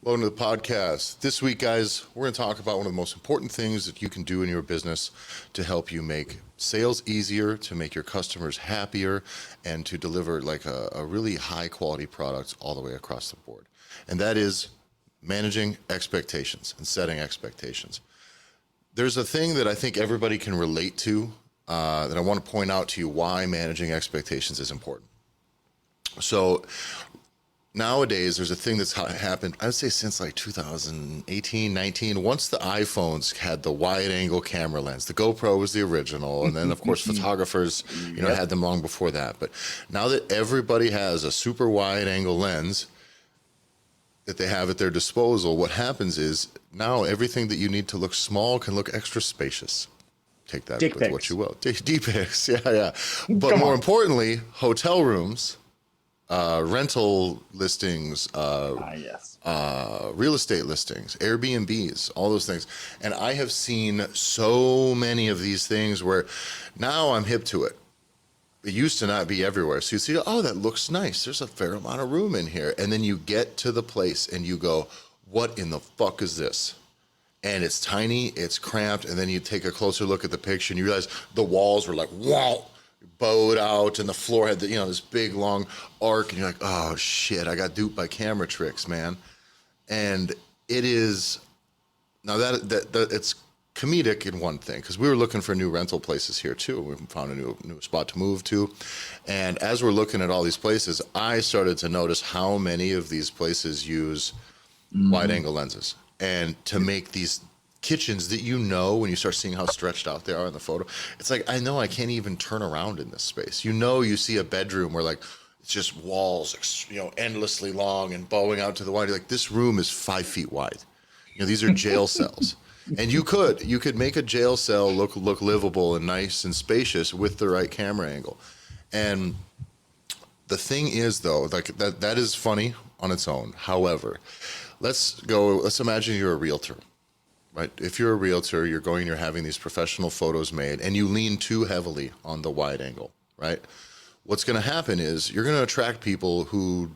Welcome to the podcast. This week, guys, we're going to talk about one of the most important things that you can do in your business to help you make sales easier, to make your customers happier, and to deliver like a really high quality product all the way across the board. And that is managing expectations and setting expectations. There's a thing that I think everybody can relate to that I want to point out to you why managing expectations is important. So nowadays, there's a thing that's happened, I would say since like 2018, 19, once the iPhones had the wide angle camera lens. The GoPro was the original, and then of course photographers, had them long before that. But now that everybody has a super wide angle lens that they have at their disposal, what happens is now everything that you need to look small can look extra spacious. Take that with what you will. D-pics, yeah. But more importantly, hotel rooms, rental listings, real estate listings, Airbnbs, all those things. And I have seen so many of these things where now I'm hip to it. It used to not be everywhere. So you see, oh, that looks nice. There's a fair amount of room in here. And then you get to the place and you go, what in the fuck is this? And it's tiny, it's cramped. And then you take a closer look at the picture and you realize the walls were like, wow, bowed out, and the floor had this big long arc, and you're like, oh shit, I got duped by camera tricks, man. And it is now that it's comedic in one thing, because we were looking for new rental places here too. We found a new spot to move to, and as we're looking at all these places, I started to notice how many of these places use wide angle lenses, and to make these kitchens that when you start seeing how stretched out they are in the photo, it's like, I know I can't even turn around in this space. You see a bedroom where like it's just walls, endlessly long and bowing out to the wide. You're like, this room is 5 feet wide. These are jail cells. And you could make a jail cell look livable and nice and spacious with the right camera angle. And the thing is though, like that is funny on its own. However, let's imagine you're a realtor. Right? If you're a realtor, you're having these professional photos made and you lean too heavily on the wide angle, right? What's going to happen is you're going to attract people who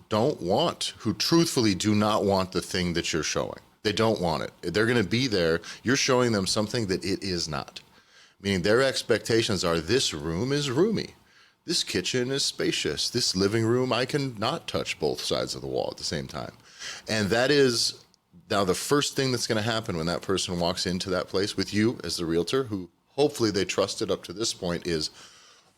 truthfully do not want the thing that you're showing. They don't want it. They're going to be there. You're showing them something that it is not. Meaning their expectations are, this room is roomy. This kitchen is spacious. This living room, I can not touch both sides of the wall at the same time. And that is... Now, the first thing that's going to happen when that person walks into that place with you as the realtor, who hopefully they trusted up to this point, is,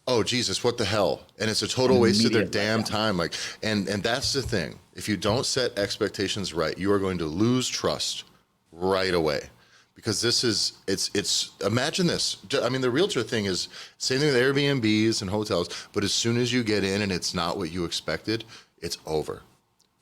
oh, Jesus, what the hell? And it's a total waste of their damn time. And that's the thing. If you don't set expectations right, you are going to lose trust right away. Because imagine this. I mean, the realtor thing is same thing with Airbnbs and hotels, but as soon as you get in and it's not what you expected, it's over.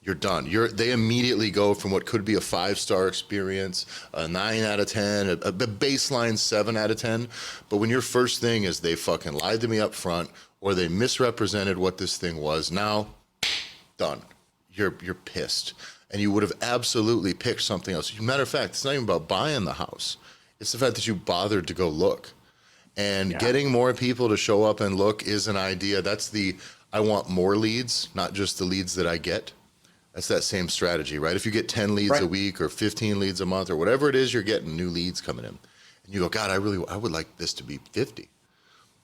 You're done. They immediately go from what could be a 5-star experience, a 9 out of 10, a baseline 7 out of 10. But when your first thing is they fucking lied to me up front, or they misrepresented what this thing was, now done. You're pissed. And you would have absolutely picked something else. Matter of fact, it's not even about buying the house. It's the fact that you bothered to go look. And getting more people to show up and look is an idea. That's I want more leads, not just the leads that I get. That's that same strategy, right? If you get 10 leads a week or 15 leads a month or whatever it is, you're getting new leads coming in. And you go, God, I would like this to be 50.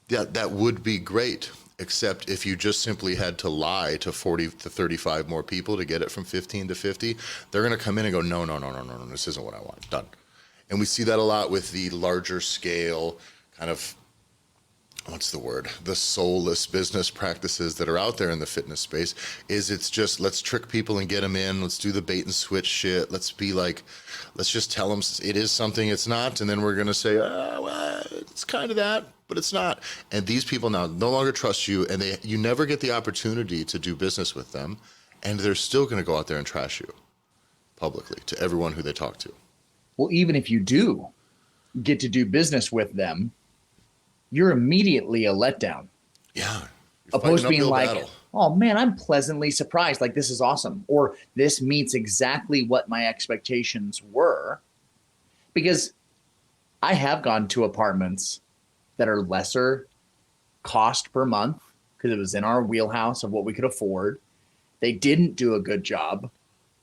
Yeah, that would be great. Except if you just simply had to lie to 40 to 35 more people to get it from 15 to 50, they're going to come in and go, no, this isn't what I want. Done. And we see that a lot with the larger scale kind of, the soulless business practices that are out there in the fitness space. It's just, let's trick people and get them in. Let's do the bait and switch shit. Let's just tell them it is something it's not. And then we're going to say, well, it's kind of that, but it's not. And these people now no longer trust you, and you never get the opportunity to do business with them. And they're still going to go out there and trash you publicly to everyone who they talk to. Well, even if you do get to do business with them, you're immediately a letdown. Yeah. Opposed to being like, battle. Oh man, I'm pleasantly surprised. Like, this is awesome. Or this meets exactly what my expectations were. Because I have gone to apartments that are lesser cost per month because it was in our wheelhouse of what we could afford. They didn't do a good job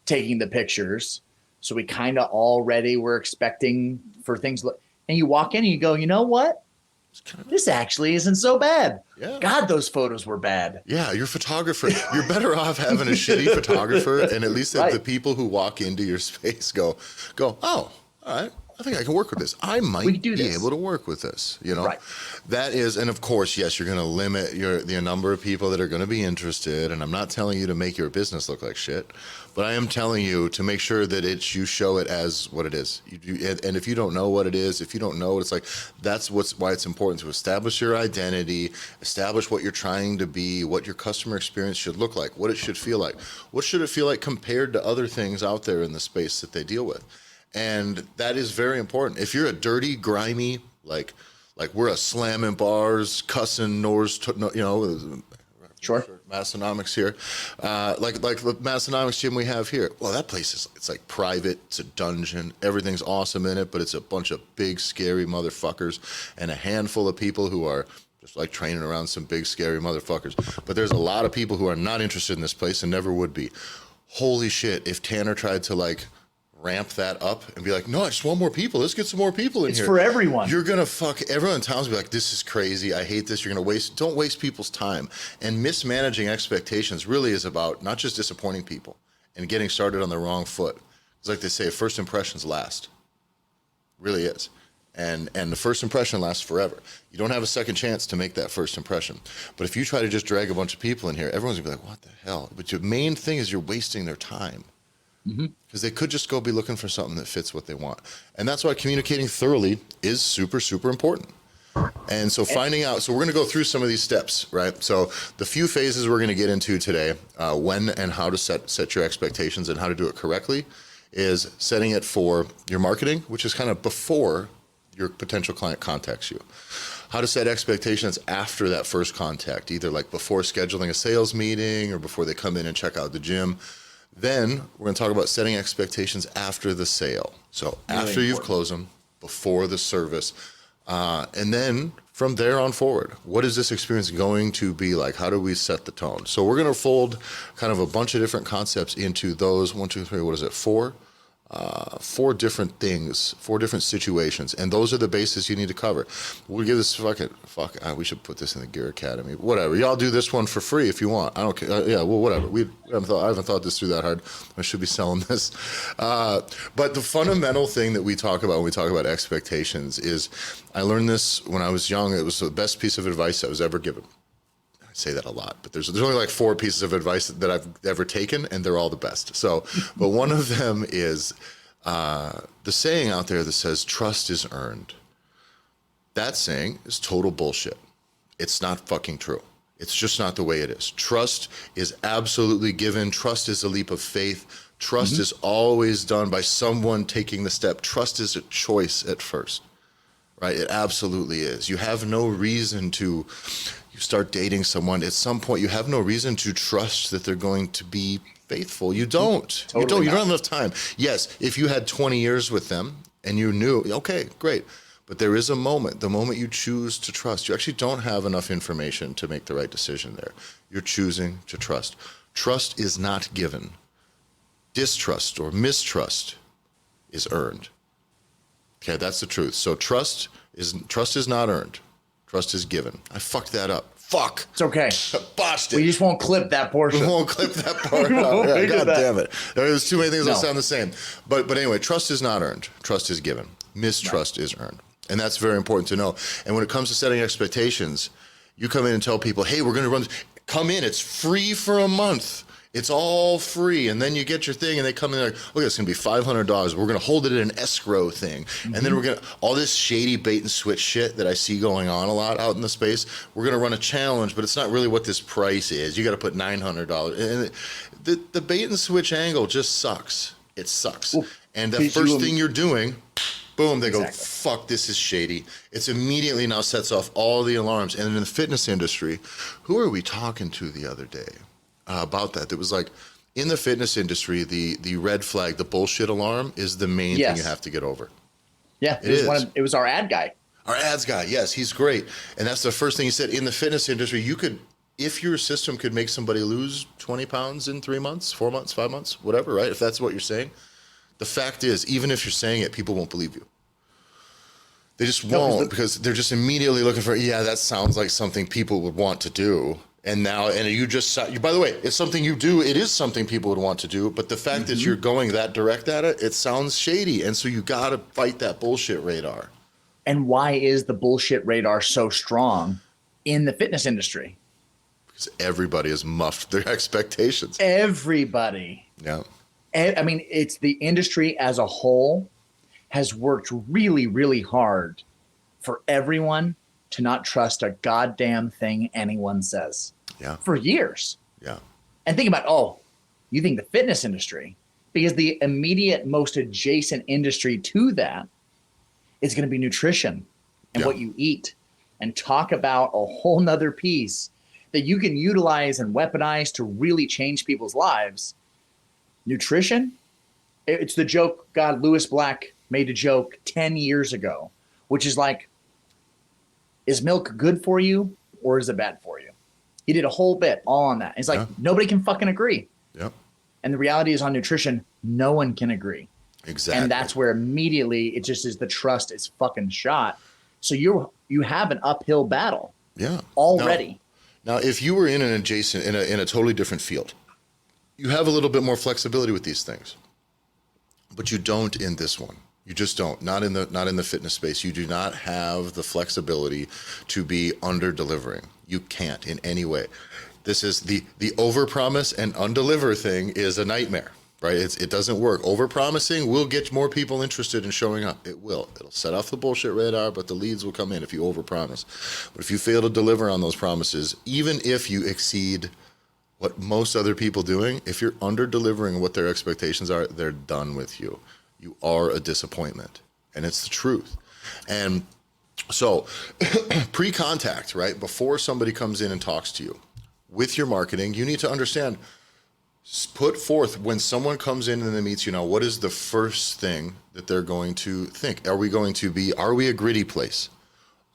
taking the pictures. So we kind of already were expecting for things. And you walk in and you go, you know what? This actually isn't so bad. Yeah. God, those photos were bad. Yeah, your photographer, you're better off having a shitty photographer, and at least the people who walk into your space go, oh, all right, I think I can work with this. I might be able to work with this, you know? Right. That is, and of course, yes, you're going to limit the number of people that are going to be interested, and I'm not telling you to make your business look like shit, but I am telling you to make sure that you show it as what it is. And if you don't know what it is, if you don't know, it's like, that's why it's important to establish your identity, establish what you're trying to be, what your customer experience should look like, what it should feel like. What should it feel like compared to other things out there in the space that they deal with? And that is very important. If you're a dirty, grimy, like we're a slamming bars, cussing, Sure. Massonomics here, like the Massonomics gym we have here. Well, that place it's like private. It's a dungeon. Everything's awesome in it, but it's a bunch of big, scary motherfuckers and a handful of people who are just like training around some big, scary motherfuckers. But there's a lot of people who are not interested in this place and never would be. Holy shit! If Tanner tried to ramp that up and be like, no, I just want more people. Let's get some more people in here. It's for everyone. You're going to fuck everyone in town's be like, this is crazy. I hate this. You're going to don't waste people's time. And mismanaging expectations really is about not just disappointing people and getting started on the wrong foot. It's like they say, first impressions last. Really is. And the first impression lasts forever. You don't have a second chance to make that first impression. But if you try to just drag a bunch of people in here, everyone's gonna be like, what the hell? But your main thing is you're wasting their time. Because they could just go be looking for something that fits what they want. And that's why communicating thoroughly is super, super important. And so finding out, so we're going to go through some of these steps, right? So the few phases we're going to get into today, when and how to set your expectations and how to do it correctly, is setting it for your marketing, which is kind of before your potential client contacts you. How to set expectations after that first contact, either like before scheduling a sales meeting or before they come in and check out the gym. Then we're going to talk about setting expectations after the sale. So after you've closed them, before the service, and then from there on forward, what is this experience going to be like? How do we set the tone? So we're going to fold kind of a bunch of different concepts into those four different things, four different situations, and those are the bases you need to cover. We'll give this we should put this in the Gear Academy. Whatever, y'all do this one for free if you want. I don't care. Whatever. I haven't thought this through that hard. I should be selling this. But the fundamental thing that we talk about when we talk about expectations is, I learned this when I was young. It was the best piece of advice I was ever given. I say that a lot, but there's only like 4 pieces of advice that I've ever taken, and they're all the best. So, but one of them is the saying out there that says, trust is earned. That saying is total bullshit. It's not fucking true. It's just not the way it is. Trust is absolutely given. Trust is a leap of faith. Trust is always done by someone taking the step. Trust is a choice at first, right? It absolutely is. You have no reason to... You start dating someone, at some point you have no reason to trust that they're going to be faithful. You don't. You don't have enough time. Yes, if you had 20 years with them and you knew, okay, great. But there is a moment, the moment you choose to trust. You actually don't have enough information to make the right decision there. You're choosing to trust. Trust is not given. Distrust or mistrust is earned. Okay, that's the truth. So trust is not earned. Trust is given. I fucked that up. Fuck. It's okay. Botched it. We just won't clip that portion. We won't clip that part out. Yeah, God damn it. There's too many things that sound the same. But anyway, trust is not earned. Trust is given. Mistrust is earned. And that's very important to know. And when it comes to setting expectations, you come in and tell people, hey, we're going to run this. Come in. It's free for a month. It's all free. And then you get your thing and they come in like, look, it's going to be $500. We're going to hold it in an escrow thing. And then we're going to, all this shady bait and switch shit that I see going on a lot out in the space, we're going to run a challenge, but it's not really what this price is. You got to put $900. And the bait and switch angle just sucks. It sucks. Ooh, and the first thing you're doing, boom, they go, fuck, this is shady. It's immediately now sets off all the alarms. And in the fitness industry, who are we talking to the other day? About that. It was like, in the fitness industry, the red flag, the bullshit alarm is the main thing you have to get over. Yeah, it was our ad guy. Our ads guy, yes, he's great. And that's the first thing he said. In the fitness industry, you could, if your system could make somebody lose 20 pounds in 3 months, 4 months, 5 months, whatever, right? If that's what you're saying, The fact is, even if you're saying it, people won't believe you. They just No, won't, because they're just immediately looking for, yeah, that sounds like something people would want to do. And you just, by the way, it's something you do. It is something people would want to do. But the fact that you're going that direct at it, it sounds shady. And so you got to fight that bullshit radar. And why is the bullshit radar so strong in the fitness industry? Because everybody has muffed their expectations. Everybody. Yeah. I mean, it's the industry as a whole has worked really, really hard for everyone to not trust a goddamn thing anyone says. Yeah. For years. Yeah. And think about, you think the fitness industry, because the immediate most adjacent industry to that is going to be nutrition and what you eat, and talk about a whole nother piece that you can utilize and weaponize to really change people's lives. Nutrition, it's the joke. God, Lewis Black made a joke 10 years ago, which is like, is milk good for you or is it bad for you? He did a whole bit all on that. It's like, nobody can fucking agree. Yep. And the reality is, on nutrition, no one can agree. Exactly. And that's where immediately it just is, the trust is fucking shot. So you have an uphill battle. Yeah. Already. Now, if you were in an adjacent, in a totally different field, you have a little bit more flexibility with these things, but you don't in this one. You just don't. Not in the fitness space. You do not have the flexibility to be under delivering. You can't in any way. This is the overpromise and undeliver thing is a nightmare, right? It doesn't work. Overpromising will get more people interested in showing up. It will. It'll set off the bullshit radar, but the leads will come in if you overpromise. But if you fail to deliver on those promises, even if you exceed what most other people doing, if you're under delivering what their expectations are, they're done with you. You are a disappointment, and it's the truth. And so pre-contact, right? Before somebody comes in and talks to you with your marketing, you need to understand, put forth when someone comes in and then meets you now, what is the first thing that they're going to think? Are we a gritty place?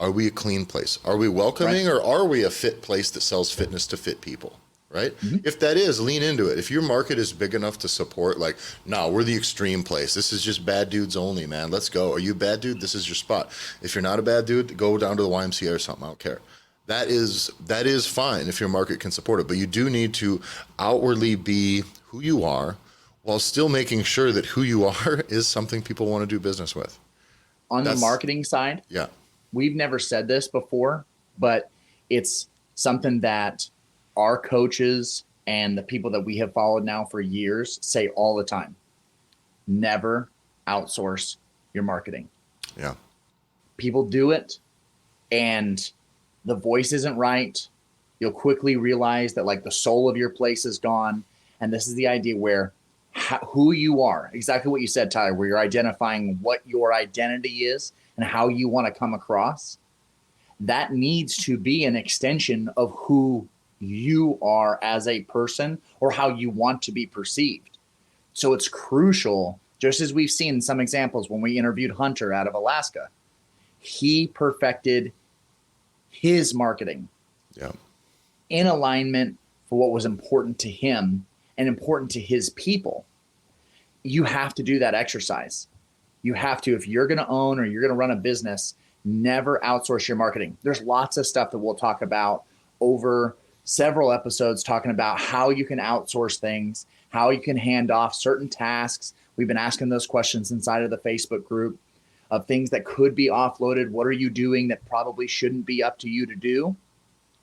Are we a clean place? Are we welcoming, or are we a fit place that sells fitness to fit people? Right? Mm-hmm. If that is, lean into it. If your market is big enough to support, like, no, we're the extreme place. This is just bad dudes only, man. Let's go. Are you a bad dude? This is your spot. If you're not a bad dude, go down to the YMCA or something. I don't care. That is fine if your market can support it. But you do need to outwardly be who you are while still making sure that who you are is something people want to do business with. On the marketing side, we've never said this before, but it's something that our coaches and the people that we have followed now for years say all the time. Never outsource your marketing. Yeah. People do it and the voice isn't right. You'll quickly realize that, like, the soul of your place is gone. And this is the idea where who you are, exactly what you said, Tyler, where you're identifying what your identity is and how you want to come across. That needs to be an extension of who you are as a person, or how you want to be perceived. So it's crucial, just as we've seen some examples when we interviewed Hunter out of Alaska. He perfected his marketing in alignment for what was important to him and important to his people. You have to do that exercise. You have to, if you're going to own or you're going to run a business, never outsource your marketing. There's lots of stuff that we'll talk about over several episodes, talking about how you can outsource things, how you can hand off certain tasks. We've been asking those questions inside of the Facebook group of things that could be offloaded. What are you doing that probably shouldn't be up to you to do?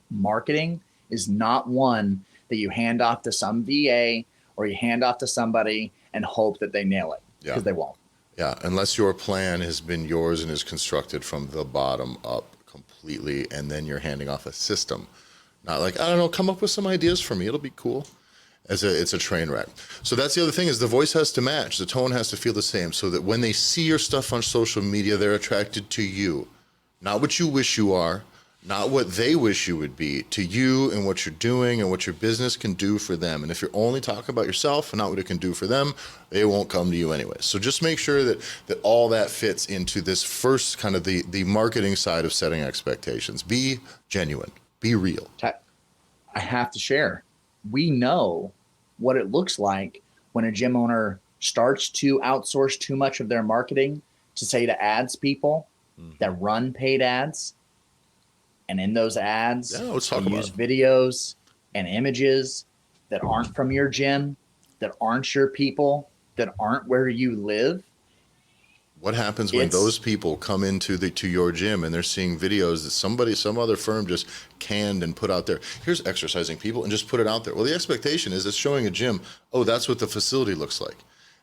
Marketing is not one that you hand off to some VA or you hand off to somebody and hope that they nail it, because they won't. Yeah, unless your plan has been yours and is constructed from the bottom up completely, and then you're handing off a system. Not like, I don't know, come up with some ideas for me. It'll be cool. It's a train wreck. So that's the other thing, is the voice has to match. The tone has to feel the same, so that when they see your stuff on social media, they're attracted to you. Not what you wish you are, not what they wish you would be, to you and what you're doing and what your business can do for them. And if you're only talking about yourself and not what it can do for them, they won't come to you anyway. So just make sure that all that fits into this first kind of the marketing side of setting expectations. Be genuine. Be real. I have to share. We know what it looks like when a gym owner starts to outsource too much of their marketing to say to ads people that run paid ads. And in those ads, let's they talk about use videos and images that aren't from your gym, that aren't your people, that aren't where you live. What happens when those people come into to your gym and they're seeing videos that some other firm just canned and put out there? Here's exercising people, and just put it out there. Well, the expectation is it's showing a gym, oh, that's what the facility looks like.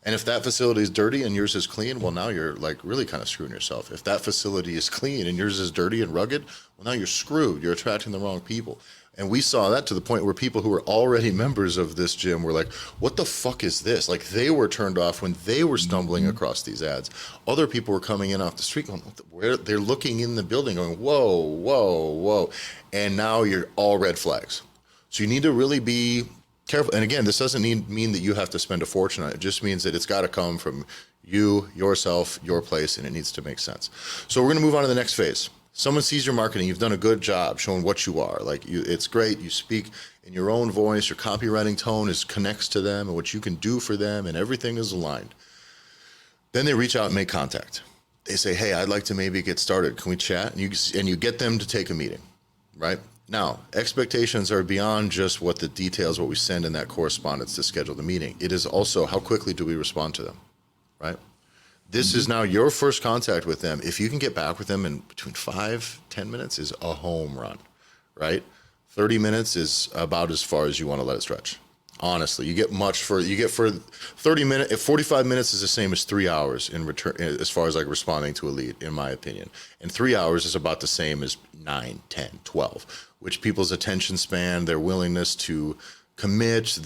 And if that facility is dirty and yours is clean, well, now you're like really kind of screwing yourself. If that facility is clean and yours is dirty and rugged, well, now you're screwed. You're attracting the wrong people. And we saw that to the point where people who were already members of this gym were like, what the fuck is this? Like, they were turned off when they were stumbling across these ads. Other people were coming in off the street going, where they're looking in the building going, whoa, whoa, whoa. And now you're all red flags. So you need to really be careful. And again, this doesn't mean that you have to spend a fortune on it. It just means that it's got to come from you, yourself, your place, and it needs to make sense. So we're going to move on to the next phase. Someone sees your marketing, you've done a good job showing what you are. Like, it's great. You speak in your own voice, your copywriting tone connects to them and what you can do for them, and everything is aligned. Then they reach out and make contact. They say, hey, I'd like to maybe get started. Can we chat? And you get them to take a meeting, right? Now, expectations are beyond just what we send in that correspondence to schedule the meeting. It is also how quickly do we respond to them, right? This is now your first contact with them. If you can get back with them in between 5-10 minutes is a home run, right? 30 minutes is about as far as you want to let it stretch. Honestly, you get for 30 minutes, if 45 minutes is the same as 3 hours in return, as far as like responding to a lead, in my opinion. And 3 hours is about the same as 9, 10, 12, which people's attention span, their willingness to commit,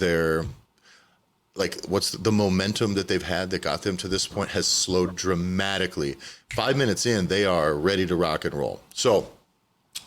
what's the momentum that they've had that got them to this point has slowed dramatically. 5 minutes in, they are ready to rock and roll. So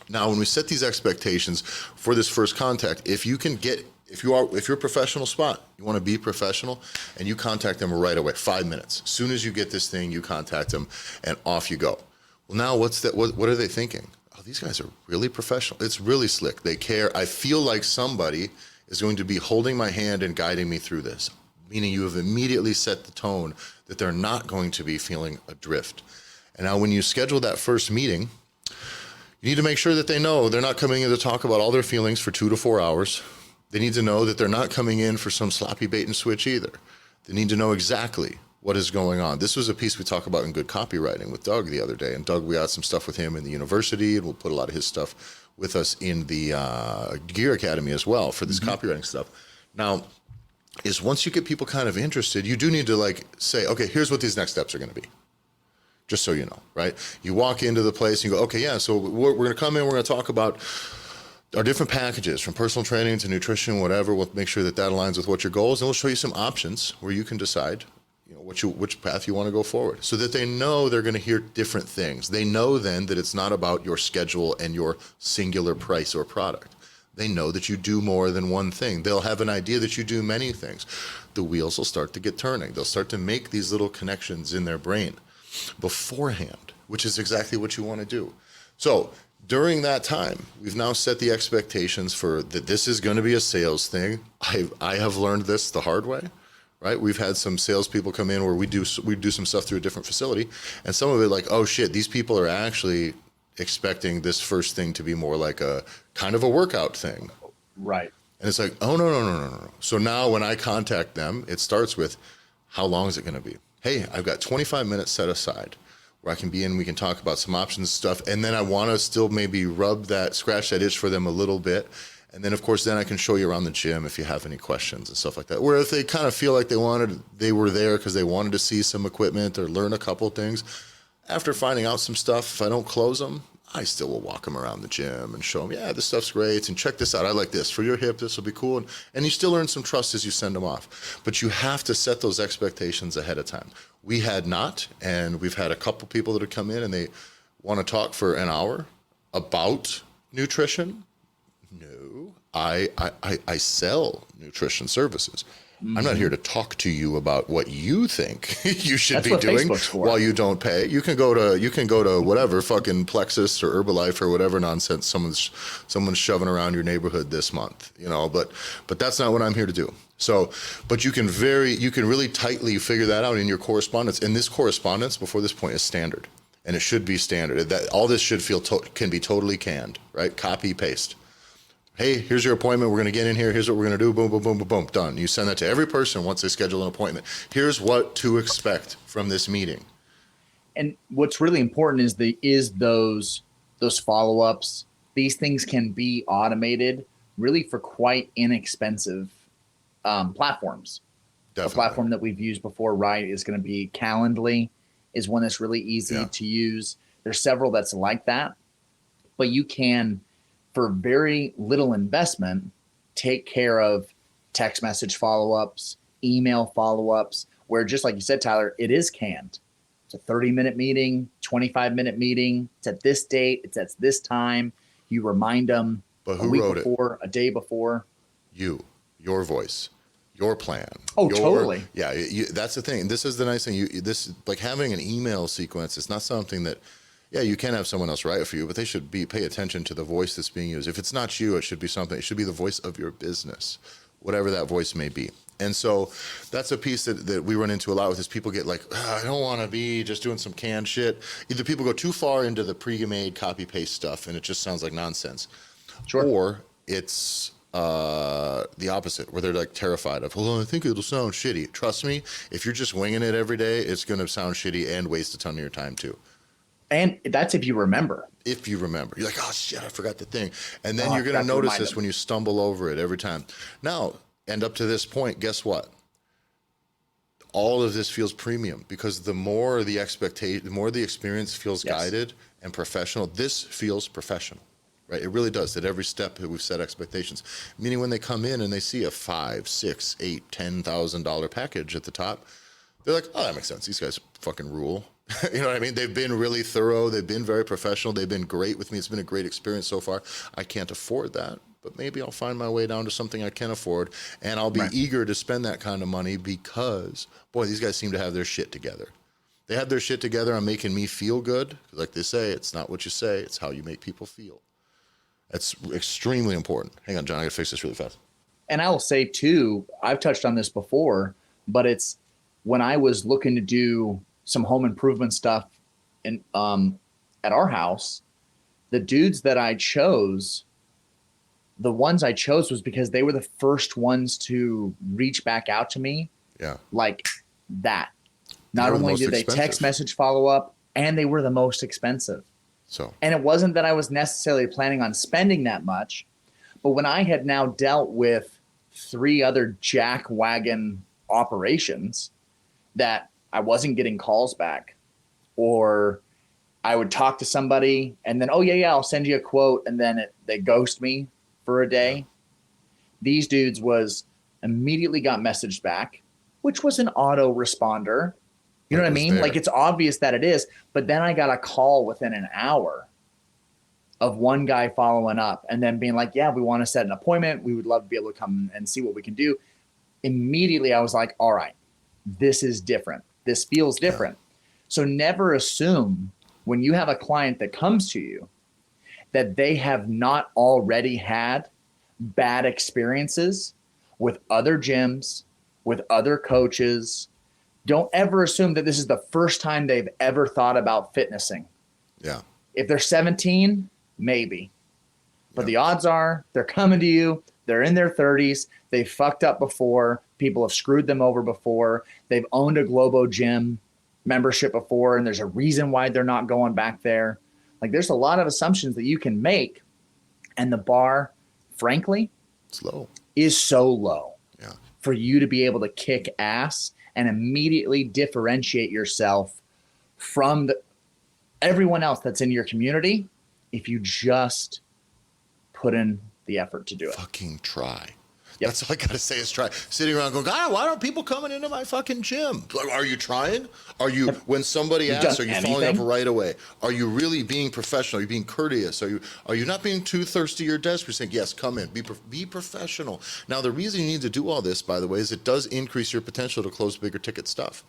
now when we set these expectations for this first contact, if you're a professional spot, you want to be professional, and you contact them right away, 5 minutes. As soon as you get this thing, you contact them and off you go. Well, now what are they thinking? Oh, these guys are really professional. It's really slick. They care. I feel like somebody is going to be holding my hand and guiding me through this. Meaning you have immediately set the tone that they're not going to be feeling adrift. And now when you schedule that first meeting, you need to make sure that they know they're not coming in to talk about all their feelings for 2 to 4 hours. They need to know that they're not coming in for some sloppy bait and switch either. They need to know exactly what is going on. This was a piece we talk about in Good Copywriting with Doug the other day. And Doug, we had some stuff with him in the university, and we'll put a lot of his stuff with us in the Gear Academy as well for this copywriting stuff. Now, is once you get people kind of interested, you do need to say, okay, here's what these next steps are going to be. Just so you know, right? You walk into the place and you go, okay, yeah, so we're going to come in, we're going to talk about our different packages from personal training to nutrition, whatever. We'll make sure that aligns with what your goals, and we'll show you some options where you can decide, which path you want to go forward, so that they know they're going to hear different things. They know then that it's not about your schedule and your singular price or product. They know that you do more than one thing. They'll have an idea that you do many things. The wheels will start to get turning. They'll start to make these little connections in their brain beforehand, which is exactly what you want to do. So during that time, we've now set the expectations for that this is going to be a sales thing. I have learned this the hard way, right? We've had some salespeople come in where we do some stuff through a different facility, and some of it like, oh shit, these people are actually expecting this first thing to be more like a kind of a workout thing. Right. And it's like, oh, no. So now when I contact them, it starts with, how long is it going to be? Hey, I've got 25 minutes set aside where I can be in, we can talk about some options and stuff. And then I want to still maybe scratch that itch for them a little bit. And then, of course, then I can show you around the gym if you have any questions and stuff like that. Where if they kind of feel like they were there because they wanted to see some equipment or learn a couple of things, after finding out some stuff, if I don't close them, I still will walk them around the gym and show them, yeah, this stuff's great, and check this out. I like this. For your hip, this will be cool. And you still earn some trust as you send them off. But you have to set those expectations ahead of time. We had not, and we've had a couple people that have come in and they want to talk for an hour about nutrition. No, I sell nutrition services. I'm not here to talk to you about what you think you should That's be what doing Facebook's for. while you don't pay. You can go to whatever fucking Plexus or Herbalife or whatever nonsense someone's shoving around your neighborhood this month, but that's not what I'm here to do. So, but you can really tightly figure that out in your correspondence. And this correspondence before this point is standard, and it should be standard. That all this should can be totally canned, right? Copy paste. Hey, here's your appointment. We're going to get in here. Here's what we're going to do. Boom, boom, boom, boom, boom. Done. You send that to every person once they schedule an appointment. Here's what to expect from this meeting. And what's really important is those follow-ups. These things can be automated really for quite inexpensive platforms. Definitely. A platform that we've used before, right, is going to be Calendly, is one that's really easy to use. There's several that's like that, but you can, for very little investment, take care of text message follow-ups, email follow-ups, where just like you said, Tyler, it is canned. It's a 30-minute meeting, 25-minute meeting. It's at this date. It's at this time. You remind them but who a week wrote before, a day before. You, your voice, your plan. Totally. Yeah, that's the thing. This is the nice thing. This like having an email sequence. It's not something that. Yeah, you can have someone else write it for you, but they should pay attention to the voice that's being used. If it's not you, it should be something. It should be the voice of your business, whatever that voice may be. And so that's a piece that we run into a lot with is people get like, I don't want to be just doing some canned shit. Either people go too far into the pre-made copy-paste stuff and it just sounds like nonsense. Sure. Or it's the opposite, where they're like terrified of, I think it'll sound shitty. Trust me, if you're just winging it every day, it's going to sound shitty and waste a ton of your time too. And that's if you remember. If you remember. You're like, oh, shit, I forgot the thing. And then you're going to notice this when you stumble over it every time. Now, and up to this point, guess what? All of this feels premium because the more the experience feels guided and professional, this feels professional, right? It really does. At every step we've set expectations. Meaning when they come in and they see a $5,000, $6,000, $8,000, $10,000 package at the top, they're like, oh, that makes sense. These guys fucking rule. You know what I mean? They've been really thorough. They've been very professional. They've been great with me. It's been a great experience so far. I can't afford that, but maybe I'll find my way down to something I can afford, and I'll be eager to spend that kind of money because, boy, these guys seem to have their shit together. They have their shit together on making me feel good. Like they say, it's not what you say, it's how you make people feel. That's extremely important. Hang on, John, I got to fix this really fast. And I will say, too, I've touched on this before, but it's when I was looking to do some home improvement stuff at our house, the dudes that I chose, the ones I chose was because they were the first ones to reach back out to me. Yeah. Like that. Not only did they text message follow up, and they were the most expensive. And it wasn't that I was necessarily planning on spending that much, but when I had now dealt with 3 other jack wagon operations that I wasn't getting calls back, or I would talk to somebody and then, oh yeah, I'll send you a quote. And then they ghost me for a day. Yeah. These dudes immediately got messaged back, which was an auto responder. You know what I mean? There. Like it's obvious that it is, but then I got a call within an hour of one guy following up and then being like, yeah, we want to set an appointment. We would love to be able to come and see what we can do. Immediately I was like, all right, this is different. This feels different. Yeah. So never assume when you have a client that comes to you that they have not already had bad experiences with other gyms, with other coaches. Don't ever assume that this is the first time they've ever thought about fitnessing. Yeah. If they're 17, maybe. But the odds are they're coming to you. They're in their 30s. They've fucked up before. People have screwed them over before. They've owned a Globo gym membership before, and there's a reason why they're not going back there. Like there's a lot of assumptions that you can make, and the bar, frankly, is so low for you to be able to kick ass and immediately differentiate yourself from everyone else that's in your community if you just put in the effort to do it. Fucking try. Yep. That's all I got to say is try. Sitting around going, God, why aren't people coming into my fucking gym? Like, are you trying? Are you, when somebody asks, are you following up right away? Are you really being professional? Are you being courteous? Are you not being too thirsty at your desk? You're saying, yes, come in, be professional. Now, the reason you need to do all this, by the way, is it does increase your potential to close bigger ticket stuff.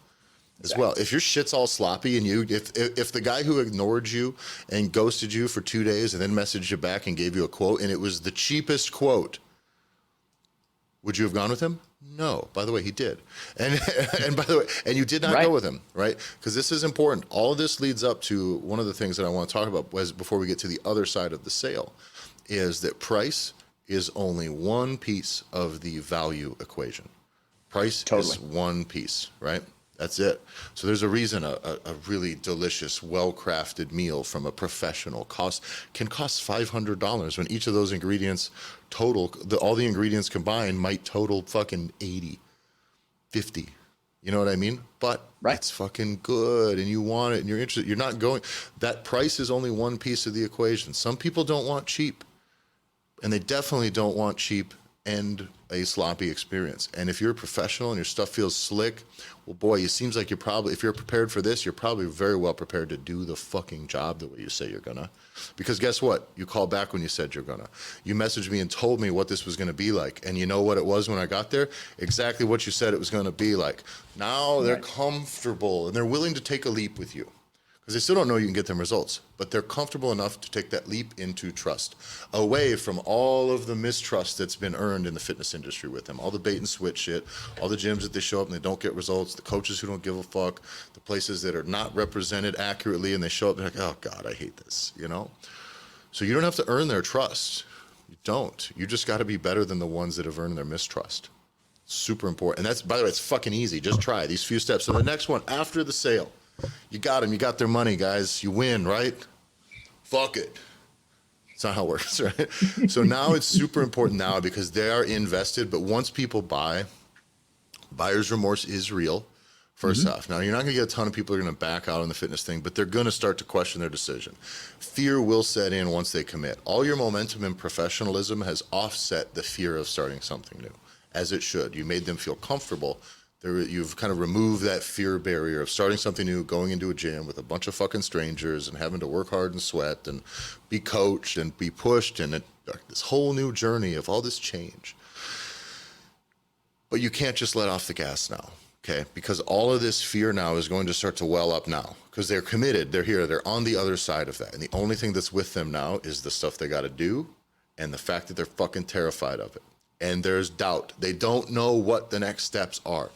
As well. If your shit's all sloppy and if the guy who ignored you and ghosted you for 2 days and then messaged you back and gave you a quote and it was the cheapest quote, would you have gone with him? No. By the way, he did. And by the way, and you did not go with him, right? Because this is important. All of this leads up to one of the things that I want to talk about before we get to the other side of the sale, is that price is only one piece of the value equation. Price is one piece, right? That's it. So there's a reason a really delicious, well-crafted meal from a professional can cost $500 when each of those ingredients all the ingredients combined might total fucking 80, 50. You know what I mean? But it's fucking good and you want it and you're interested. You're not going. That price is only one piece of the equation. Some people don't want cheap, and they definitely don't want cheap and a sloppy experience. And if you're a professional and your stuff feels slick, well, boy, it seems like if you're prepared for this, you're probably very well prepared to do the fucking job the way you say you're gonna. Because guess what? You called back when you said you're gonna. You messaged me and told me what this was gonna be like. And you know what it was when I got there? Exactly what you said it was gonna be like. Now they're comfortable and they're willing to take a leap with you. Because they still don't know you can get them results, but they're comfortable enough to take that leap into trust, away from all of the mistrust that's been earned in the fitness industry with them, all the bait and switch shit, all the gyms that they show up and they don't get results, the coaches who don't give a fuck, the places that are not represented accurately and they show up and they're like, oh God, I hate this, you know? So you don't have to earn their trust. You don't. You just got to be better than the ones that have earned their mistrust. Super important. And that's, by the way, it's fucking easy. Just try these few steps. So the next one, after the sale, you got them. You got their money, guys. You win, right? Fuck it. That's not how it works, right? So now it's super important now because they are invested. But once people buy, buyer's remorse is real, first off. Now, you're not going to get a ton of people who are going to back out on the fitness thing, but they're going to start to question their decision. Fear will set in once they commit. All your momentum and professionalism has offset the fear of starting something new, as it should. You made them feel comfortable. You've kind of removed that fear barrier of starting something new, going into a gym with a bunch of fucking strangers and having to work hard and sweat and be coached and be pushed and this whole new journey of all this change. But you can't just let off the gas now, okay? Because all of this fear now is going to start to well up now because they're committed. They're here. They're on the other side of that. And the only thing that's with them now is the stuff they got to do and the fact that they're fucking terrified of it. And there's doubt. They don't know what the next steps are.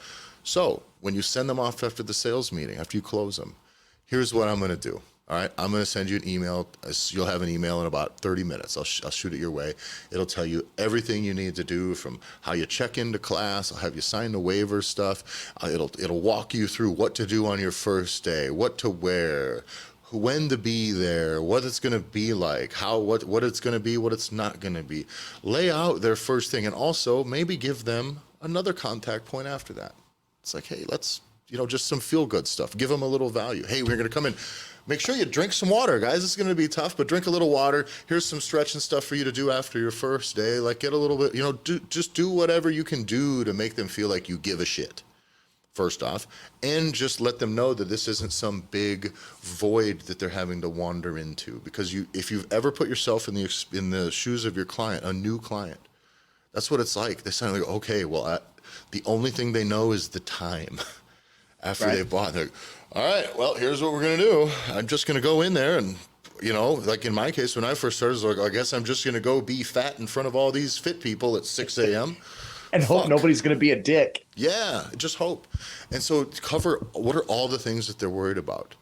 So when you send them off after the sales meeting, after you close them, here's what I'm going to do. All right, I'm going to send you an email. You'll have an email in about 30 minutes. I'll shoot it your way. It'll tell you everything you need to do from how you check into class. I'll have you sign the waiver stuff. It'll walk you through what to do on your first day, what to wear, when to be there, what it's going to be like, what it's going to be, what it's not going to be. Lay out their first thing and also maybe give them another contact point after that. It's like, hey, let's, just some feel good stuff. Give them a little value. Hey, we're going to come in. Make sure you drink some water, guys. It's going to be tough, but drink a little water. Here's some stretching stuff for you to do after your first day. Like get a little bit, just do whatever you can do to make them feel like you give a shit. First off, and just let them know that this isn't some big void that they're having to wander into. Because if you've ever put yourself in the shoes of your client, a new client, that's what it's like. They sound like, okay, well, the only thing they know is the time after they've bought. They're like, all right, well, here's what we're gonna do. I'm just gonna go in there and, like in my case, when I first started, I was like, I guess I'm just gonna go be fat in front of all these fit people at 6 a.m. And hope nobody's going to be a dick. Yeah, just hope. And so cover what are all the things that they're worried about.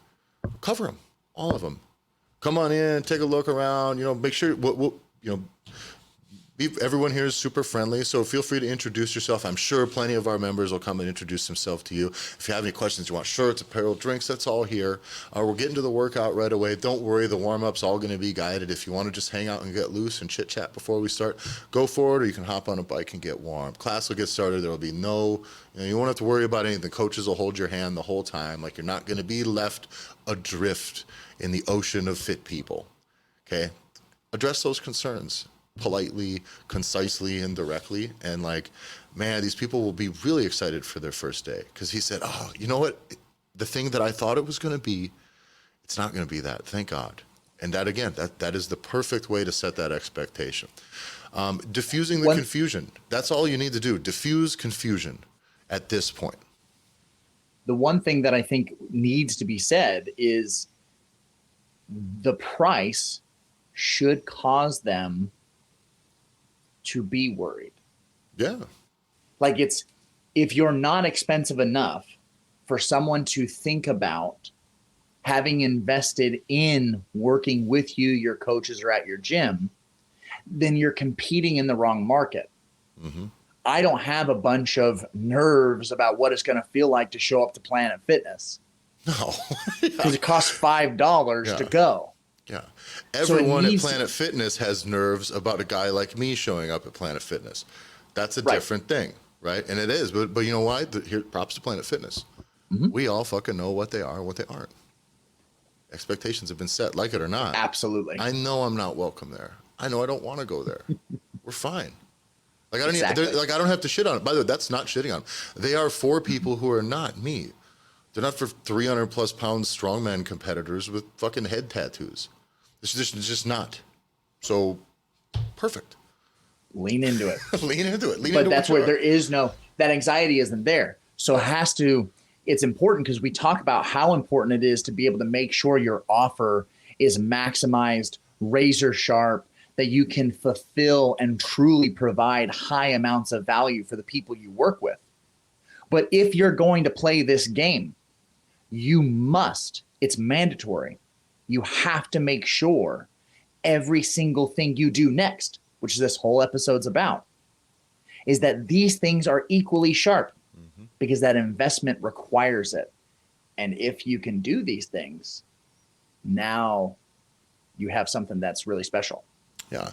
Cover them, all of them. Come on in, take a look around. Make sure everyone here is super friendly, so feel free to introduce yourself. I'm sure plenty of our members will come and introduce themselves to you. If you have any questions, you want shirts, apparel, drinks, that's all here. We're getting to the workout right away. Don't worry, the warm-up's all going to be guided. If you want to just hang out and get loose and chit-chat before we start, go for it, or you can hop on a bike and get warm. Class will get started. There will be you won't have to worry about anything. The coaches will hold your hand the whole time. Like you're not going to be left adrift in the ocean of fit people, okay? Address those concerns. politely, concisely, and directly. And like, man, these people will be really excited for their first day. Because he said, oh, you know what? The thing that I thought it was going to be, it's not going to be that. Thank God. And that, again, that is the perfect way to set that expectation. Diffusing the confusion. That's all you need to do. Diffuse confusion at this point. The one thing that I think needs to be said is the price should cause them to be worried. Yeah. Like, if you're not expensive enough for someone to think about having invested in working with you, your coaches, or at your gym, then you're competing in the wrong market. Mm-hmm. I don't have a bunch of nerves about what it's going to feel like to show up to Planet Fitness. No. Because it costs $5 to go. Yeah. Everyone at Planet Fitness has nerves about a guy like me showing up at Planet Fitness. That's a different thing, right? And it is. But you know why? Here, props to Planet Fitness. Mm-hmm. We all fucking know what they are and what they aren't. Expectations have been set, like it or not. Absolutely. I know I'm not welcome there. I know I don't want to go there. We're fine. Like I don't have to shit on it. By the way, that's not shitting on them. They are for people who are not me. They're not for 300 plus pound strongman competitors with fucking head tattoos. It's just not. So perfect. Lean into it. Lean into it. But that's where there is that anxiety isn't there. So it's important because we talk about how important it is to be able to make sure your offer is maximized, razor sharp, that you can fulfill and truly provide high amounts of value for the people you work with. But if you're going to play this game, it's mandatory. You have to make sure every single thing you do next, which this whole episode's about, is that these things are equally sharp because that investment requires it. And if you can do these things, now you have something that's really special. Yeah.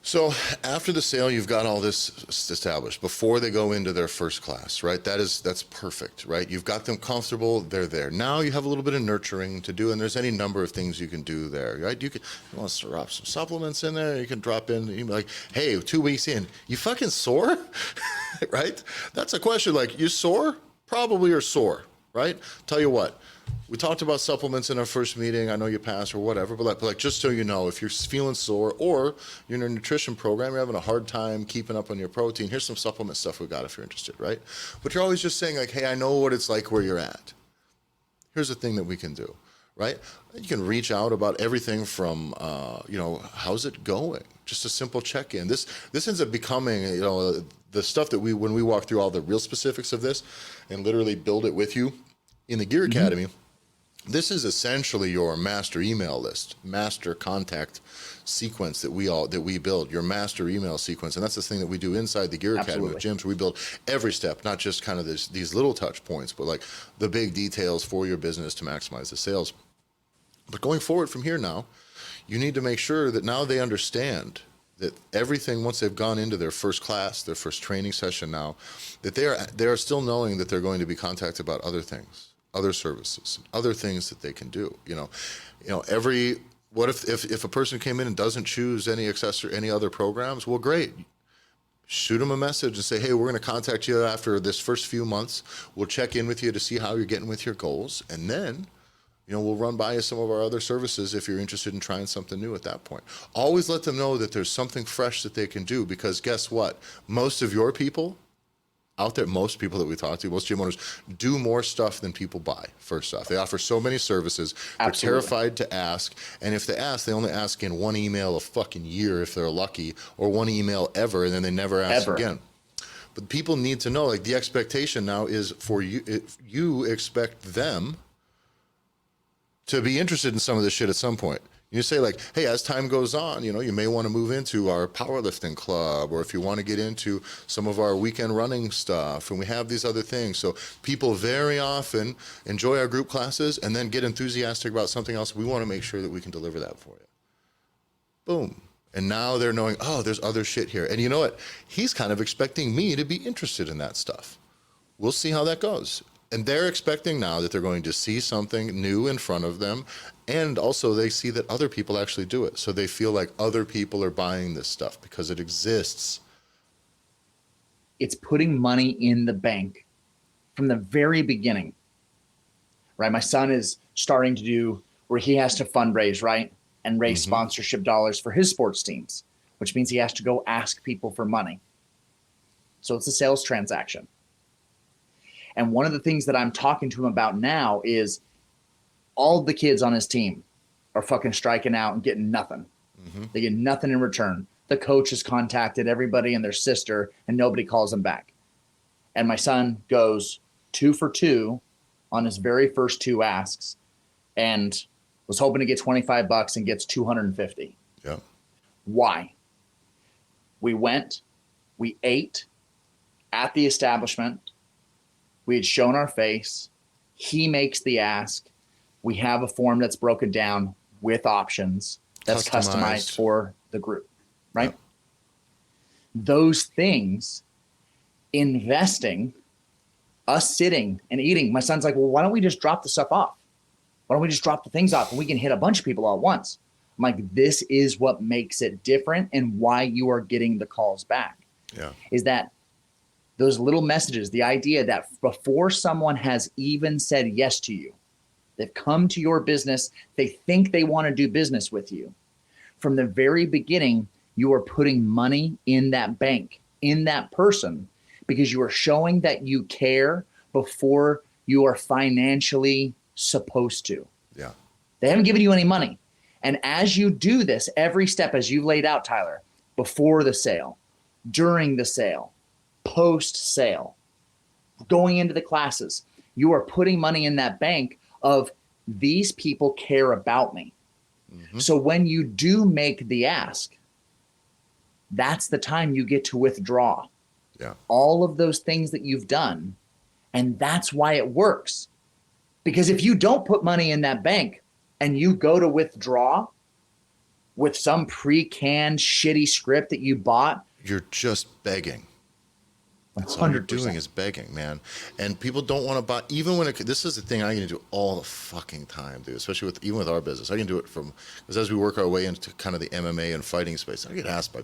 So after the sale, you've got all this established before they go into their first class, right? That's perfect, right? You've got them comfortable. They're there. Now you have a little bit of nurturing to do, and there's any number of things you can do there, right? You want to drop some supplements in there. You can drop in, you like, hey, 2 weeks in, you fucking sore, right? That's a question. Like, you sore? Probably are sore, right? Tell you what. We talked about supplements in our first meeting. I know you passed or whatever, but like just so you know, if you're feeling sore or you're in a nutrition program, you're having a hard time keeping up on your protein, here's some supplement stuff we got if you're interested, right? But you're always just saying like, hey, I know what it's like where you're at. Here's a thing that we can do, right? You can reach out about everything from, how's it going? Just a simple check-in. This ends up becoming, the stuff that when we walk through all the real specifics of this and literally build it with you in the Gear Academy, this is essentially your master email list, master contact sequence that we build, your master email sequence. And that's the thing that we do inside the Gear Academy with gyms. We build every step, not just kind of these little touch points, but like the big details for your business to maximize the sales. But going forward from here now, you need to make sure that now they understand that everything, once they've gone into their first class, their first training session now, that they are still knowing that they're going to be contacted about other things, other services, other things that they can do. What if a person came in and doesn't choose any other programs? Well, great. Shoot them a message and say, hey, we're going to contact you after this first few months. We'll check in with you to see how you're getting with your goals. And then, we'll run by you some of our other services if you're interested in trying something new at that point. Always let them know that there's something fresh that they can do, because guess what? Most of your people out there, most people that we talk to, most gym owners, do more stuff than people buy, first off. They offer so many services. They're terrified to ask. And if they ask, they only ask in one email a fucking year if they're lucky, or one email ever, and then they never ask again. But people need to know, like, the expectation now is for you, you expect them to be interested in some of this shit at some point. You say like, hey, as time goes on, you may want to move into our powerlifting club, or if you want to get into some of our weekend running stuff, and we have these other things. So people very often enjoy our group classes and then get enthusiastic about something else. We want to make sure that we can deliver that for you. Boom. And now they're knowing, oh, there's other shit here. And you know what? He's kind of expecting me to be interested in that stuff. We'll see how that goes. And they're expecting now that they're going to see something new in front of them. And also they see that other people actually do it. So they feel like other people are buying this stuff because it exists. It's putting money in the bank from the very beginning, right? My son is starting to do where he has to fundraise, right? And raise sponsorship dollars for his sports teams, which means he has to go ask people for money. So it's a sales transaction. And one of the things that I'm talking to him about now is all the kids on his team are fucking striking out and getting nothing. They get nothing in return. The coach has contacted everybody and their sister, and nobody calls them back. And my son goes 2 for 2 on his very first 2 asks and was hoping to get $25 and gets 250. Yeah. Why? We went, we ate at the establishment. We had shown our face. He makes the ask. We have a form that's broken down with options that's customized for the group, right? Yeah. Those things, investing, us sitting and eating. My son's like, well, why don't we just drop the stuff off? Why don't we just drop the things off and we can hit a bunch of people all at once? I'm like, this is what makes it different and why you are getting the calls back. Yeah. Is that those little messages, the idea that before someone has even said yes to you, they've come to your business, they think they want to do business with you. From the very beginning, you are putting money in that bank, in that person, because you are showing that you care before you are financially supposed to. Yeah. They haven't given you any money. And as you do this, every step as you laid out, Tyler, before the sale, during the sale, post-sale, going into the classes, you are putting money in that bank of these people care about me. So when you do make the ask, that's the time you get to withdraw. Yeah. All of those things that you've done. And that's why it works. Because if you don't put money in that bank and you go to withdraw with some pre-canned shitty script that you bought, you're just begging. That's 100%. all you're doing is begging, man. And people don't want to buy, even when this is the thing I can do all the fucking time, dude, especially even with our business. I can do it because as we work our way into kind of the MMA and fighting space, I get asked by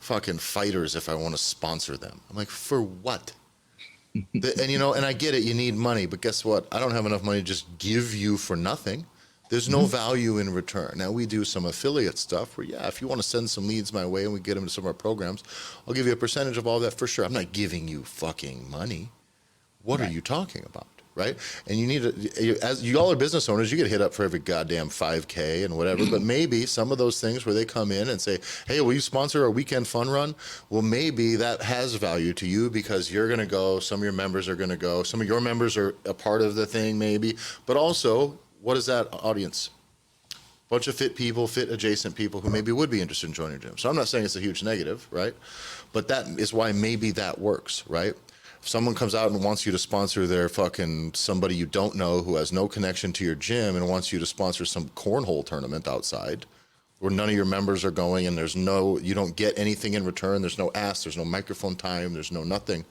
fucking fighters if I want to sponsor them. I'm like, for what? And I get it, you need money, but guess what? I don't have enough money to just give you for nothing. There's no value in return. Now, we do some affiliate stuff where, if you want to send some leads my way and we get them to some of our programs, I'll give you a percentage of all that for sure. I'm not giving you fucking money. What are you talking about, right? And you need as you all are business owners, you get hit up for every goddamn 5K and whatever, but maybe some of those things where they come in and say, hey, will you sponsor a weekend fun run? Well, maybe that has value to you because you're going to go, some of your members are going to go, some of your members are a part of the thing maybe, but also, what is that audience? Bunch of fit people, fit adjacent people who maybe would be interested in joining your gym. So I'm not saying it's a huge negative, right? But that is why maybe that works, right? If someone comes out and wants you to sponsor their fucking somebody you don't know who has no connection to your gym and wants you to sponsor some cornhole tournament outside where none of your members are going and you don't get anything in return, there's no ask, there's no microphone time, there's no nothing.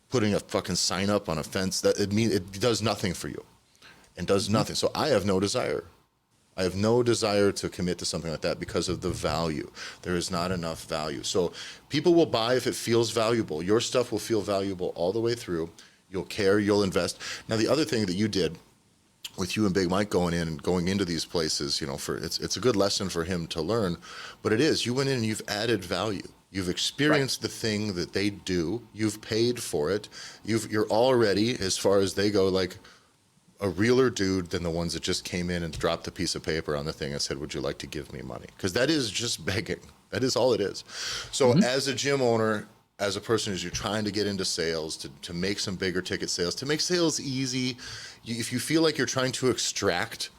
Putting a fucking sign up on a fence, it does nothing for you. And does nothing. So I have no desire. I have no desire to commit to something like that because of the value. There is not enough value. So people will buy if it feels valuable. Your stuff will feel valuable all the way through. You'll care, you'll invest. Now, the other thing that you did with you and Big Mike going into these places, it's a good lesson for him to learn, but it is, you went in and you've added value. You've experienced the thing that they do. You've paid for it. You're already, as far as they go, like, a realer dude than the ones that just came in and dropped a piece of paper on the thing and said, would you like to give me money? Because that is just begging. That is all it is. So as a gym owner, as a person, as you're trying to get into sales, to make some bigger ticket sales, to make sales easy, if you feel like you're trying to extract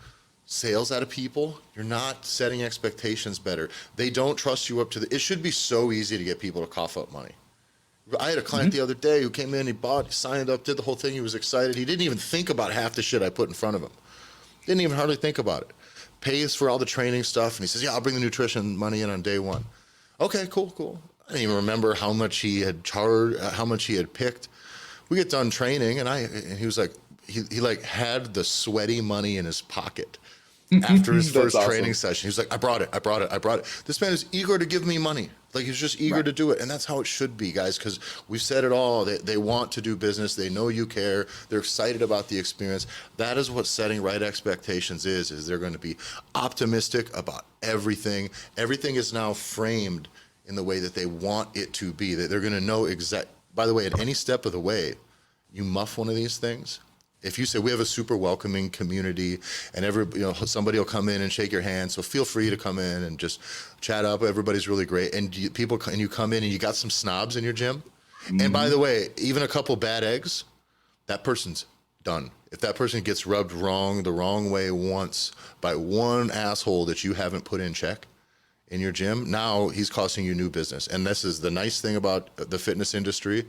sales out of people, you're not setting expectations better. They don't trust you it should be so easy to get people to cough up money. I had a client the other day who came in, he signed up, did the whole thing, he was excited. He didn't even think about half the shit I put in front of him. Didn't even hardly think about it. Pays for all the training stuff, and he says, I'll bring the nutrition money in on day one. Okay, cool. I didn't even remember how much he had charged, how much he had picked. we get done training, and he was like, he like had the sweaty money in his pocket after his first training session. He was like, I brought it. This man is eager to give me money. Like, he's just eager to do it. And that's how it should be, guys, because we've said it all. They want to do business. They know you care. They're excited about the experience. That is what setting right expectations is they're going to be optimistic about everything. Everything is now framed in the way that they want it to be, that they're going to know by the way, at any step of the way, you muff one of these things. If you say we have a super welcoming community and somebody will come in and shake your hand, so feel free to come in and just chat up. Everybody's really great. And you come in and you got some snobs in your gym. Mm-hmm. And by the way, even a couple bad eggs, that person's done. If that person gets rubbed the wrong way once by one asshole that you haven't put in check in your gym, now he's costing you new business. And this is the nice thing about the fitness industry,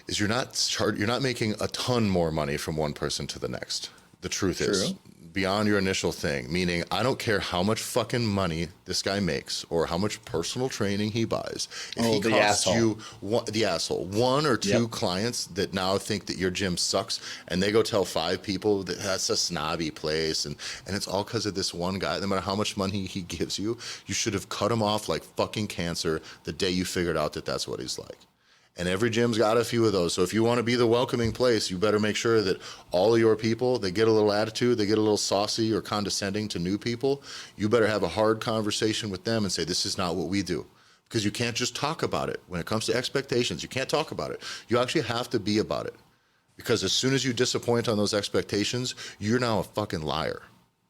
is you're not making a ton more money from one person to the next. The truth is, beyond your initial thing, meaning I don't care how much fucking money this guy makes or how much personal training he buys. If he costs you one or two clients that now think that your gym sucks, and they go tell 5 people that that's a snobby place, and it's all because of this one guy. No matter how much money he gives you, you should have cut him off like fucking cancer the day you figured out that that's what he's like. And every gym's got a few of those. So if you want to be the welcoming place, you better make sure that all of your people, they get a little attitude, they get a little saucy or condescending to new people. You better have a hard conversation with them and say, this is not what we do. Because you can't just talk about it. When it comes to expectations, you can't talk about it. You actually have to be about it. Because as soon as you disappoint on those expectations, you're now a fucking liar.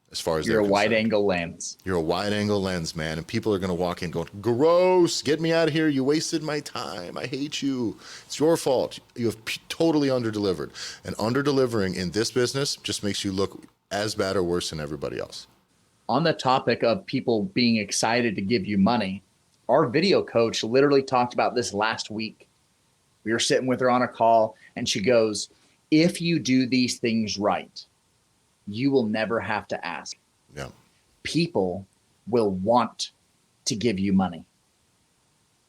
As far as you're a wide angle lens. You're a wide angle lens, man. And people are going to walk in going, gross, get me out of here. You wasted my time. I hate you. It's your fault. You have totally underdelivered. And underdelivering in this business just makes you look as bad or worse than everybody else. On the topic of people being excited to give you money, our video coach literally talked about this last week. We were sitting with her on a call and she goes, if you do these things right, you will never have to ask. Yeah. People will want to give you money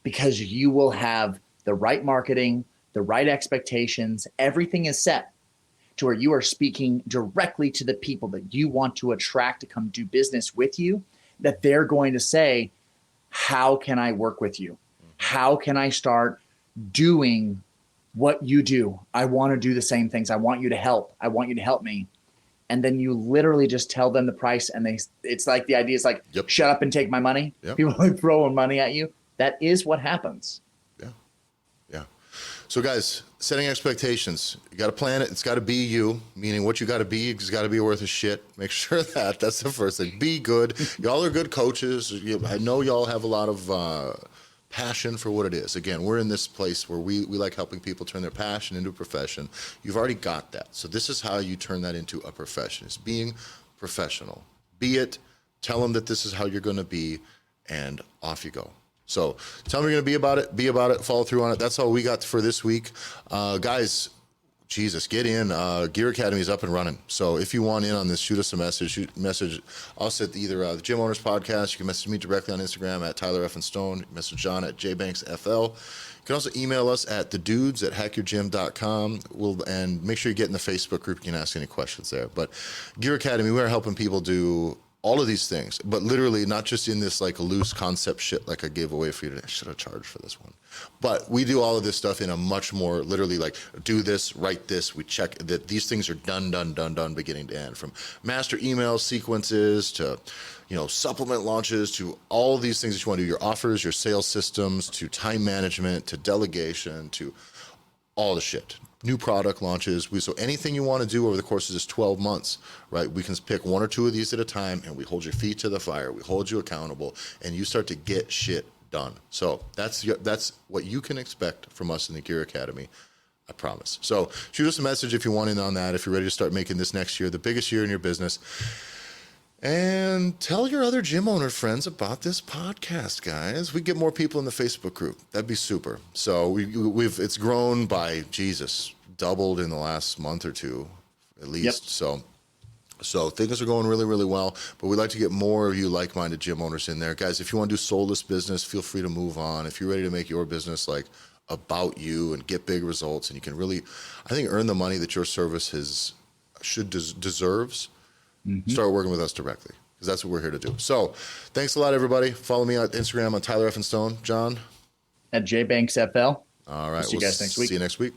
because you will have the right marketing, the right expectations. Everything is set to where you are speaking directly to the people that you want to attract to come do business with you, that they're going to say, how can I work with you? How can I start doing what you do? I want to do the same things. I want you to help. I want you to help me. And then you literally just tell them the price, and it's like the idea is like, shut up and take my money. Yep. People are throwing money at you. That is what happens. Yeah. So guys, setting expectations, you got to plan it. It's got to be you, meaning what you got to be, it's got to be worth a shit. Make sure that's the first thing. Be good. Y'all are good coaches. I know y'all have a lot of passion for what it is. Again, we're in this place where we like helping people turn their passion into a profession. You've already got that. So this is how you turn that into a profession. It's being professional. Be it, tell them that this is how you're going to be, and off you go. So tell them you're going to be about it, follow through on it. That's all we got for this week. Guys, Jesus, get in. Gear Academy is up and running. So if you want in on this, shoot us a message. Message us at either the Gym Owners Podcast. You can message me directly on Instagram at Tyler F. and Stone. Message John at JBanksFL. You can also email us at thedudes@hackyourgym.com. And make sure you get in the Facebook group. You can ask any questions there. But Gear Academy, we are helping people do all of these things, but literally not just in this like loose concept shit like I gave away for you today. I should have charged for this one. But we do all of this stuff in a much more literally like do this, write this, we check that these things are done beginning to end, from master email sequences to, supplement launches, to all these things that you want to do, your offers, your sales systems, to time management, to delegation, to all the shit. New product launches. So anything you want to do over the course of this 12 months, right? We can pick 1 or 2 of these at a time, and we hold your feet to the fire. We hold you accountable, and you start to get shit done. So that's what you can expect from us in the Gear Academy. I promise. So shoot us a message if you want in on that, if you're ready to start making this next year the biggest year in your business. And tell your other gym owner friends about this podcast, guys. We get more people in the Facebook group. That'd be super. So it's grown by doubled in the last month or two, at least. Yep. So things are going really, really well. But we'd like to get more of you like-minded gym owners in there, guys. If you want to do soulless business, feel free to move on. If you're ready to make your business like about you and get big results, and you can really, I think, earn the money that your service deserves, start working with us directly, because that's what we're here to do. So thanks a lot, everybody. Follow me on Instagram on Tyler F. and Stone. John? At JBanksFL. All right. See you guys next week. See you next week.